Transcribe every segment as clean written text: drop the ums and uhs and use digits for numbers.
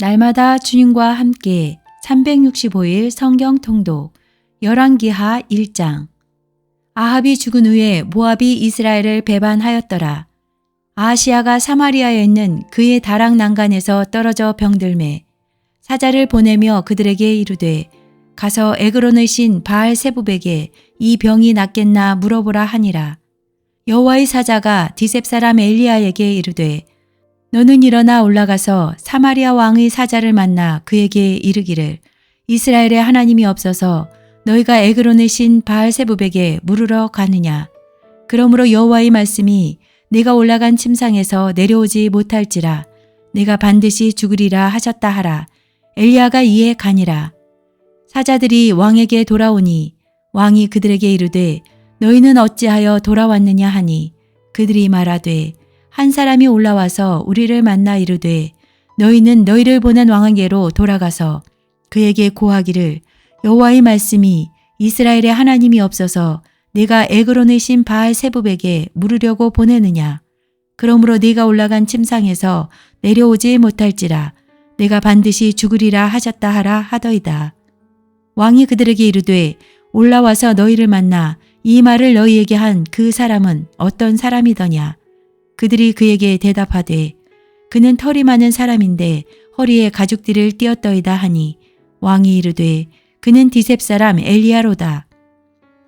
날마다 주님과 함께 365일 성경 통독 열왕기하 1장. 아합이 죽은 후에 모압이 이스라엘을 배반하였더라. 아하시야가 사마리아에 있는 그의 다락 난간에서 떨어져 병들매 사자를 보내며 그들에게 이르되 가서 에그론의 신 바알 세부백에 이 병이 낫겠나 물어보라 하니라. 여호와의 사자가 디셉 사람 엘리야에게 이르되 너는 일어나 올라가서 사마리아 왕의 사자를 만나 그에게 이르기를 이스라엘의 하나님이 없어서 너희가 에그론의 신 바알 세부백에 물으러 가느냐. 그러므로 여호와의 말씀이 내가 올라간 침상에서 내려오지 못할지라 내가 반드시 죽으리라 하셨다 하라. 엘리야가 이에 가니라. 사자들이 왕에게 돌아오니 왕이 그들에게 이르되 너희는 어찌하여 돌아왔느냐 하니 그들이 말하되 한 사람이 올라와서 우리를 만나 이르되 너희는 너희를 보낸 왕에게로 돌아가서 그에게 고하기를 여호와의 말씀이 이스라엘의 하나님이 없어서 내가 에그론의 신 바알 세부백에 물으려고 보내느냐. 그러므로 네가 올라간 침상에서 내려오지 못할지라 내가 반드시 죽으리라 하셨다 하라 하더이다. 왕이 그들에게 이르되 올라와서 너희를 만나 이 말을 너희에게 한 그 사람은 어떤 사람이더냐. 그들이 그에게 대답하되 그는 털이 많은 사람인데 허리에 가죽띠를 띠었더이다 하니 왕이 이르되 그는 디셉 사람 엘리야로다.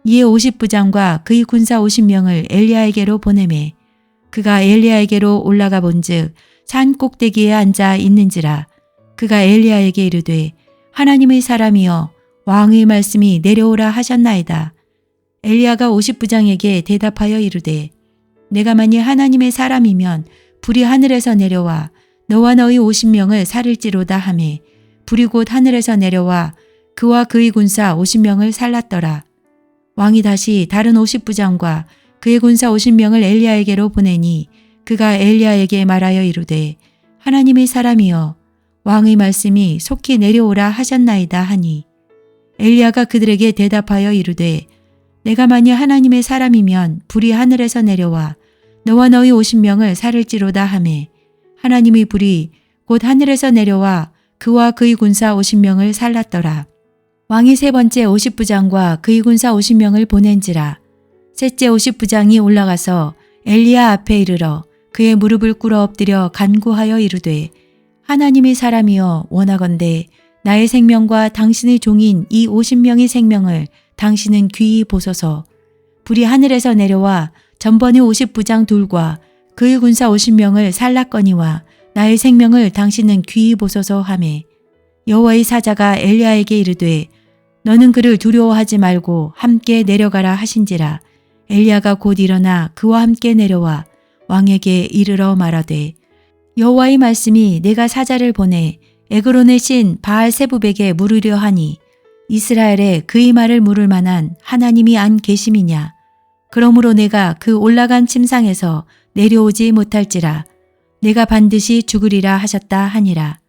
이에 50부장과 그의 군사 50명을 엘리야에게로 보내매 그가 엘리야에게로 올라가 본즉 산 꼭대기에 앉아 있는지라. 그가 엘리야에게 이르되 하나님의 사람이여 왕의 말씀이 내려오라 하셨나이다. 엘리야가 50부장에게 대답하여 이르되 내가 만일 하나님의 사람이면 불이 하늘에서 내려와 너와 너희 50명을 살릴지로다 하매 불이 곧 하늘에서 내려와 그와 그의 군사 50명을 살랐더라. 왕이 다시 다른 50부장과 그의 군사 50명을 엘리야에게로 보내니 그가 엘리야에게 말하여 이르되 하나님의 사람이여 왕의 말씀이 속히 내려오라 하셨나이다 하니 엘리야가 그들에게 대답하여 이르되 내가 만일 하나님의 사람이면 불이 하늘에서 내려와 너와 너희 50명을 살릴지로다 하매 하나님의 불이 곧 하늘에서 내려와 그와 그의 군사 50명을 살랐더라. 왕이 세 번째 50부장과 그의 군사 50명을 보낸지라. 셋째 50부장이 올라가서 엘리야 앞에 이르러 그의 무릎을 꿇어 엎드려 간구하여 이르되 하나님의 사람이여 원하건대 나의 생명과 당신의 종인 이 50명의 생명을 당신은 귀히 보소서. 불이 하늘에서 내려와 전번의 50부장 둘과 그의 군사 50명을 살랐거니와 나의 생명을 당신은 귀히 보소서 하매 여호와의 사자가 엘리야에게 이르되 너는 그를 두려워하지 말고 함께 내려가라 하신지라. 엘리야가 곧 일어나 그와 함께 내려와 왕에게 이르러 말하되 여호와의 말씀이 내가 사자를 보내 에그론의 신 바알 세부백에 물으려 하니 이스라엘에 그의 말을 물을 만한 하나님이 안 계심이냐. 그러므로 내가 그 올라간 침상에서 내려오지 못할지라 내가 반드시 죽으리라 하셨다 하니라.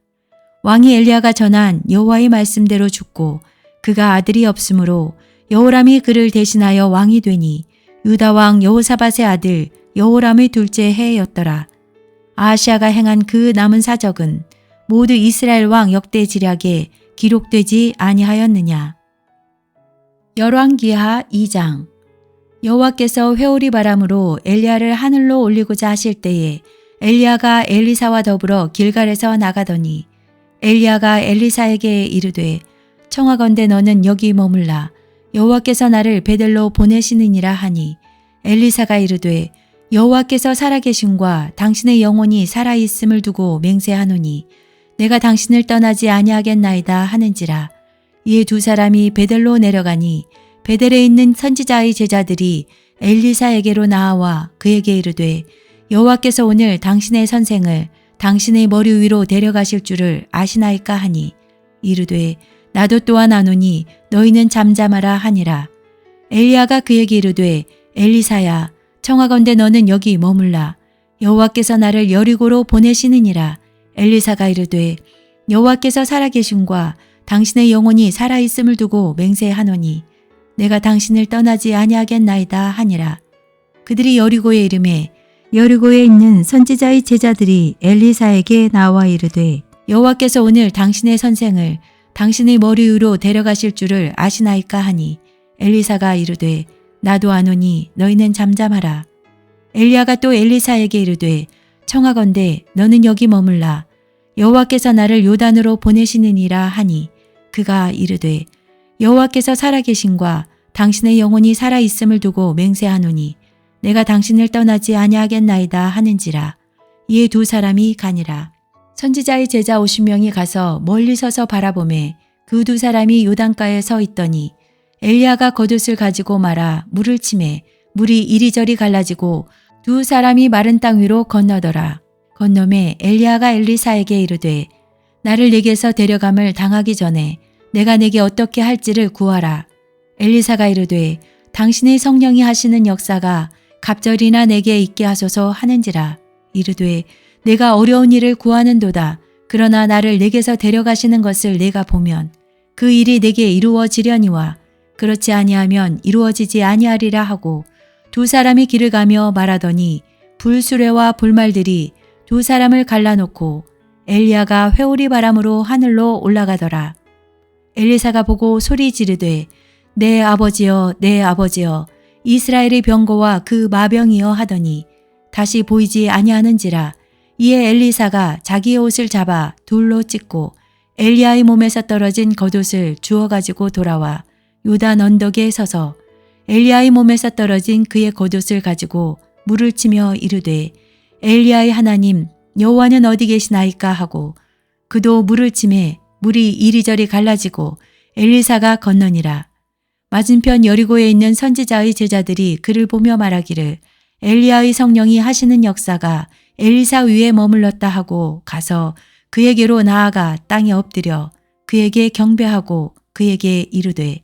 왕이 엘리야가 전한 여호와의 말씀대로 죽고 그가 아들이 없으므로 여호람이 그를 대신하여 왕이 되니 유다 왕 여호사밧의 아들 여호람의 둘째 해였더라. 아하시야가 행한 그 남은 사적은 모두 이스라엘 왕 역대 지략에 기록되지 아니하였느냐. 열왕기하 2장. 여호와께서 회오리 바람으로 엘리야를 하늘로 올리고자 하실 때에 엘리야가 엘리사와 더불어 길갈에서 나가더니 엘리야가 엘리사에게 이르되 청하건대 너는 여기 머물라. 여호와께서 나를 베델로 보내시느니라 하니 엘리사가 이르되 여호와께서 살아계심과 당신의 영혼이 살아있음을 두고 맹세하노니 내가 당신을 떠나지 아니하겠나이다 하는지라. 이에 두 사람이 베델로 내려가니 베델에 있는 선지자의 제자들이 엘리사에게로 나아와 그에게 이르되 여호와께서 오늘 당신의 선생을 당신의 머리 위로 데려가실 줄을 아시나이까 하니 이르되 나도 또한 아노니 너희는 잠잠하라 하니라. 엘리야가 그에게 이르되 엘리사야 청하건대 너는 여기 머물라. 여호와께서 나를 여리고로 보내시느니라. 엘리사가 이르되 여호와께서 살아계심과 당신의 영혼이 살아있음을 두고 맹세하노니 내가 당신을 떠나지 아니하겠나이다 하니라. 그들이 여리고에 이르매 여리고에 있는 선지자의 제자들이 엘리사에게 나와 이르되 여호와께서 오늘 당신의 선생을 당신의 머리 위로 데려가실 줄을 아시나이까 하니 엘리사가 이르되 나도 아노니 너희는 잠잠하라. 엘리야가 또 엘리사에게 이르되 청하건대 너는 여기 머물라. 여호와께서 나를 요단으로 보내시느니라 하니 그가 이르되 여호와께서 살아계신과 당신의 영혼이 살아있음을 두고 맹세하노니 내가 당신을 떠나지 아니하겠나이다 하는지라. 이에 두 사람이 가니라. 선지자의 제자 50명이 가서 멀리 서서 바라보매 그 두 사람이 요단가에 서 있더니 엘리야가 겉옷을 가지고 말아 물을 치매 물이 이리저리 갈라지고 두 사람이 마른 땅 위로 건너더라. 건너매 엘리야가 엘리사에게 이르되 나를 내게서 데려감을 당하기 전에 내가 내게 어떻게 할지를 구하라. 엘리사가 이르되 당신의 성령이 하시는 역사가 갑절이나 내게 있게 하소서 하는지라. 이르되 내가 어려운 일을 구하는도다. 그러나 나를 내게서 데려가시는 것을 내가 보면 그 일이 내게 이루어지려니와 그렇지 아니하면 이루어지지 아니하리라 하고 두 사람이 길을 가며 말하더니 불수레와 불말들이 두 사람을 갈라놓고 엘리야가 회오리 바람으로 하늘로 올라가더라. 엘리사가 보고 소리 지르되 내 아버지여 내 아버지여 이스라엘의 병거와 그 마병이여 하더니 다시 보이지 아니하는지라. 이에 엘리사가 자기의 옷을 잡아 둘로 찢고 엘리야의 몸에서 떨어진 겉옷을 주워 가지고 돌아와 요단 언덕에 서서 엘리야의 몸에서 떨어진 그의 겉옷을 가지고 물을 치며 이르되 엘리야의 하나님 여호와는 어디 계시나이까 하고 그도 물을 치매 물이 이리저리 갈라지고 엘리사가 건너니라. 맞은편 여리고에 있는 선지자의 제자들이 그를 보며 말하기를 엘리야의 성령이 하시는 역사가 엘리사 위에 머물렀다 하고 가서 그에게로 나아가 땅에 엎드려 그에게 경배하고 그에게 이르되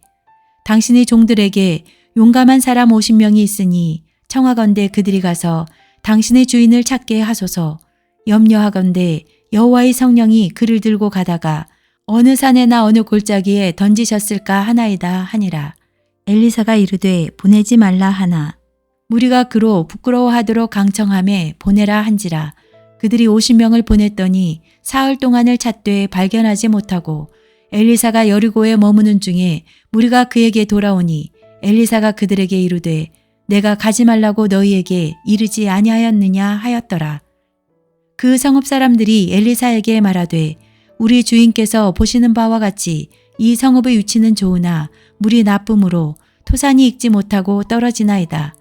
당신의 종들에게 용감한 사람 50명이 있으니 청하건대 그들이 가서 당신의 주인을 찾게 하소서. 염려하건대 여호와의 성령이 그를 들고 가다가 어느 산에나 어느 골짜기에 던지셨을까 하나이다 하니라. 엘리사가 이르되 보내지 말라 하나 무리가 그로 부끄러워하도록 강청함에 보내라 한지라. 그들이 50명을 보냈더니 사흘 동안을 찾되 발견하지 못하고 엘리사가 여리고에 머무는 중에 무리가 그에게 돌아오니 엘리사가 그들에게 이르되 내가 가지 말라고 너희에게 이르지 아니하였느냐 하였더라. 그 성읍 사람들이 엘리사에게 말하되 우리 주인께서 보시는 바와 같이 이 성읍의 위치는 좋으나 물이 나쁨으로 토산이 익지 못하고 떨어지나이다.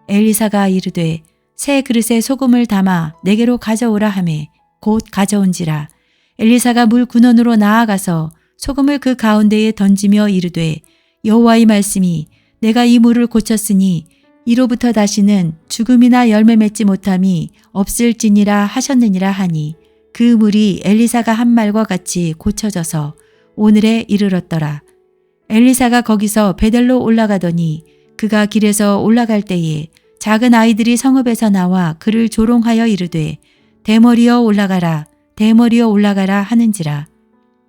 엘리사가 이르되 새 그릇에 소금을 담아 내게로 가져오라 하매 곧 가져온지라. 엘리사가 물 근원으로 나아가서 소금을 그 가운데에 던지며 이르되 여호와의 말씀이 내가 이 물을 고쳤으니 이로부터 다시는 죽음이나 열매 맺지 못함이 없을지니라 하셨느니라 하니 그 물이 엘리사가 한 말과 같이 고쳐져서 오늘에 이르렀더라. 엘리사가 거기서 베델로 올라가더니 그가 길에서 올라갈 때에 작은 아이들이 성읍에서 나와 그를 조롱하여 이르되 대머리여 올라가라 대머리여 올라가라 하는지라.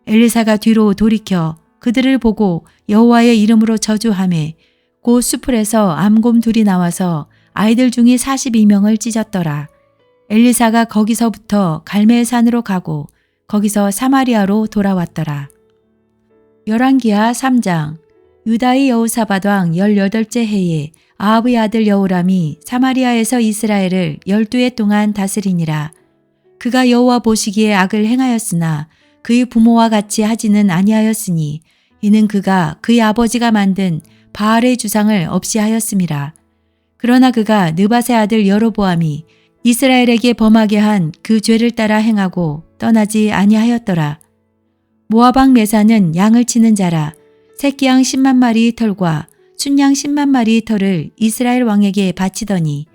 엘리사가 뒤로 돌이켜 그들을 보고 여호와의 이름으로 저주하매 곧 수풀에서 암곰 둘이 나와서 아이들 중에 42명을 찢었더라. 엘리사가 거기서부터 갈멜산으로 가고 거기서 사마리아로 돌아왔더라. 열왕기하 3장. 유다의 여호사밧 왕 18째 해에 아합의 아들 여호람이 사마리아에서 이스라엘을 12해 동안 다스리니라. 그가 여호와 보시기에 악을 행하였으나 그의 부모와 같이 하지는 아니하였으니 이는 그가 그의 아버지가 만든 바알의 주상을 없이 하였음이라. 그러나 그가 느밧의 아들 여로보암이 이스라엘에게 범하게 한 그 죄를 따라 행하고 떠나지 아니하였더라. 모압 왕 메사는 양을 치는 자라. 새끼양 10만 마리의 털과 순양 10만 마리의 털을 이스라엘 왕에게 바치더니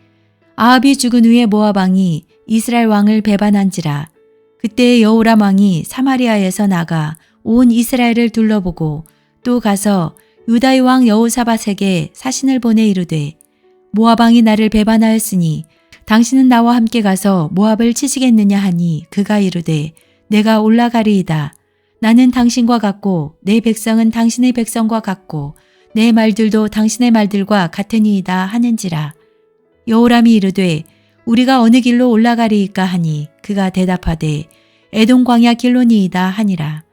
아합이 죽은 후에 모압 왕이 이스라엘 왕을 배반한지라. 그때 여호람 왕이 사마리아에서 나가 온 이스라엘을 둘러보고 또 가서 유다의 왕 여호사밧에게 사신을 보내 이르되 모압 왕이 나를 배반하였으니 당신은 나와 함께 가서 모압을 치시겠느냐 하니 그가 이르되 내가 올라가리이다. 나는 당신과 같고 내 백성은 당신의 백성과 같고 내 말들도 당신의 말들과 같으니이다 하는지라. 여호람이 이르되 우리가 어느 길로 올라가리이까 하니 그가 대답하되 에돔 광야 길로니이다 하니라.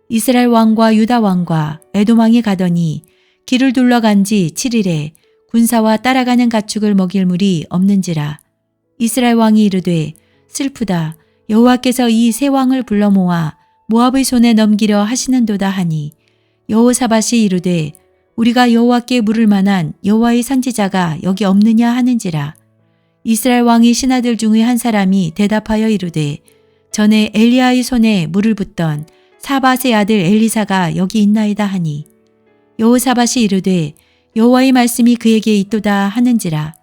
이스라엘 왕과 유다 왕과 에돔 왕이 가더니 길을 둘러간 지 7일에 군사와 따라가는 가축을 먹일 물이 없는지라. 이스라엘 왕이 이르되 슬프다. 여호와께서 이 세 왕을 불러 모아 모압의 손에 넘기려 하시는도다 하니 여호사밧이 이르되 우리가 여호와께 물을 만한 여호와의 선지자가 여기 없느냐 하는지라. 이스라엘 왕의 신하들 중의 한 사람이 대답하여 이르되 전에 엘리야의 손에 물을 붓던 사밧의 아들 엘리사가 여기 있나이다 하니 여호사밧이 이르되 여호와의 말씀이 그에게 있도다 하는지라.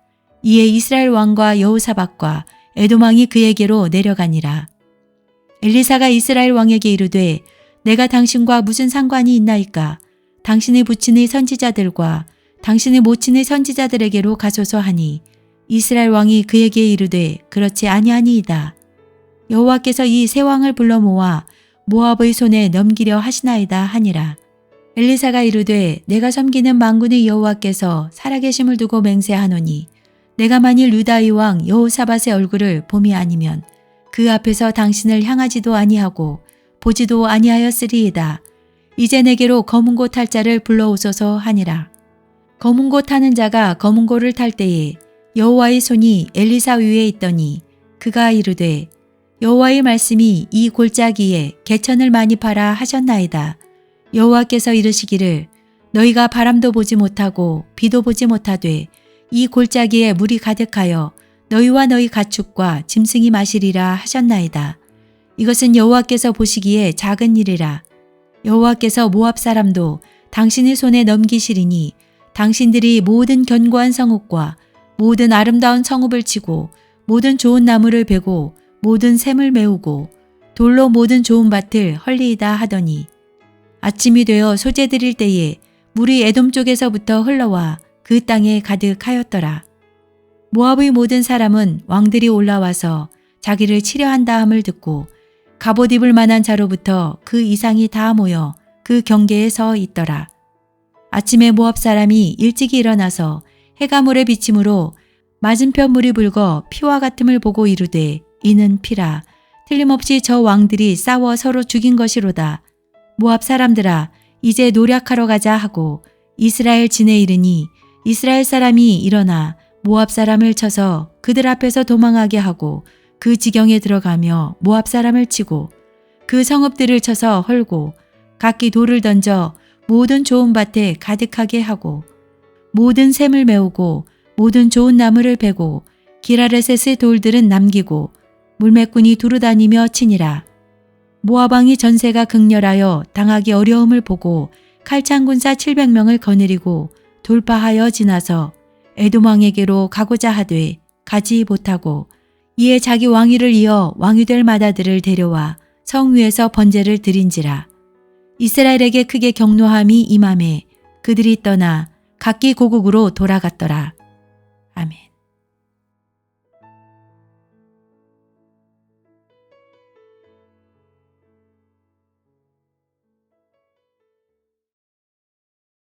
이에 이스라엘 왕과 여호사밧과 에돔 왕이 그에게로 내려가니라. 엘리사가 이스라엘 왕에게 이르되 내가 당신과 무슨 상관이 있나이까? 당신의 부친의 선지자들과 당신의 모친의 선지자들에게로 가소서 하니 이스라엘 왕이 그에게 이르되 그렇지 아니하니이다. 여호와께서 이 세 왕을 불러 모아 모압의 손에 넘기려 하시나이다 하니라. 엘리사가 이르되 내가 섬기는 만군의 여호와께서 살아계심을 두고 맹세하노니 내가 만일 유다의 왕 여호사밧의 얼굴을 봄이 아니면 그 앞에서 당신을 향하지도 아니하고 보지도 아니하였으리이다. 이제 내게로 검은고 탈 자를 불러오소서 하니라. 검은고 타는 자가 검은고를 탈 때에 여호와의 손이 엘리사 위에 있더니 그가 이르되 여호와의 말씀이 이 골짜기에 개천을 많이 팔아 하셨나이다. 여호와께서 이르시기를 너희가 바람도 보지 못하고 비도 보지 못하되 이 골짜기에 물이 가득하여 너희와 너희 가축과 짐승이 마시리라 하셨나이다. 이것은 여호와께서 보시기에 작은 일이라. 여호와께서 모압 사람도 당신의 손에 넘기시리니 당신들이 모든 견고한 성읍과 모든 아름다운 성읍을 치고 모든 좋은 나무를 베고 모든 샘을 메우고 돌로 모든 좋은 밭을 헐리이다 하더니 아침이 되어 소재 드릴 때에 물이 에돔 쪽에서부터 흘러와 그 땅에 가득하였더라. 모압의 모든 사람은 왕들이 올라와서 자기를 치려한다 함을 듣고 갑옷 입을 만한 자로부터 그 이상이 다 모여 그 경계에 서 있더라. 아침에 모압 사람이 일찍이 일어나서 해가 물에 비침으로 맞은편 물이 붉어 피와 같음을 보고 이르되 이는 피라. 틀림없이 저 왕들이 싸워 서로 죽인 것이로다. 모압 사람들아 이제 노략하러 가자 하고 이스라엘 진에 이르니 이스라엘 사람이 일어나 모압 사람을 쳐서 그들 앞에서 도망하게 하고 그 지경에 들어가며 모압 사람을 치고 그 성읍들을 쳐서 헐고 각기 돌을 던져 모든 좋은 밭에 가득하게 하고 모든 샘을 메우고 모든 좋은 나무를 베고 기라레셋의 돌들은 남기고 물매꾼이 두루다니며 치니라. 모압 왕이 전세가 극렬하여 당하기 어려움을 보고 칼창 군사 700명을 거느리고 돌파하여 지나서 에돔 왕에게로 가고자 하되 가지 못하고 이에 자기 왕위를 이어 왕이 될 마다들을 데려와 성 위에서 번제를 드린지라. 이스라엘에게 크게 경노함이 임함에 그들이 떠나 각기 고국으로 돌아갔더라. 아멘.